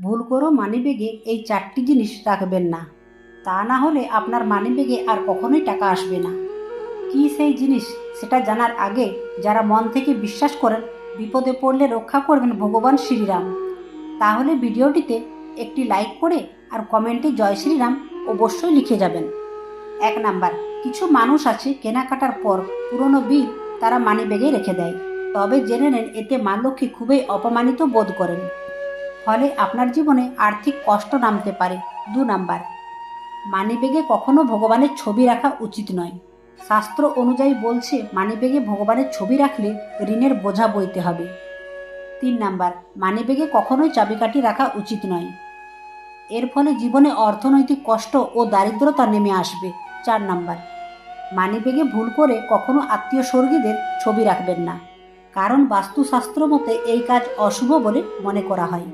ভুল করেও মানিব্যাগে এই 4টি জিনিস রাখবেন না, তা না হলে আপনার মানিব্যাগে আর কখনোই টাকা আসবে না। কী সেই জিনিস সেটা জানার আগে যারা মন থেকে বিশ্বাস করেন বিপদে পড়লে রক্ষা করবেন ভগবান শ্রীরাম, তাহলে ভিডিওটিতে একটি লাইক করে আর কমেন্টে জয় শ্রীরাম অবশ্যই লিখে যাবেন। 1 নাম্বার, কিছু মানুষ আছে কেনাকাটার পর পুরনো বিল তারা মানিব্যাগে রেখে দেয়, তবে জেনে নেন এতে মা লক্ষ্মী খুবই অপমানিত বোধ করেন, ফলে আপনার জীবনে আর্থিক কষ্ট নামতে পারে। 2 নাম্বার, মানিব্যাগে কখনো ভগবানের ছবি রাখা উচিত নয়। শাস্ত্র অনুযায়ী বলছে মানিব্যাগে ভগবানের ছবি রাখলে ঋণের বোঝা বইতে হবে। 3 নাম্বার, মানিব্যাগে কখনোই চাবিকাঠি রাখা উচিত নয়, এর ফলে জীবনে অর্থনৈতিক কষ্ট ও দারিদ্রতা নেমে আসবে। 4 নাম্বার, মানিব্যাগে ভুল করে কখনো আত্মীয় স্বর্গীদের ছবি রাখবেন না, কারণ বাস্তুশাস্ত্র মতে এই কাজ অশুভ বলে মনে করা হয়।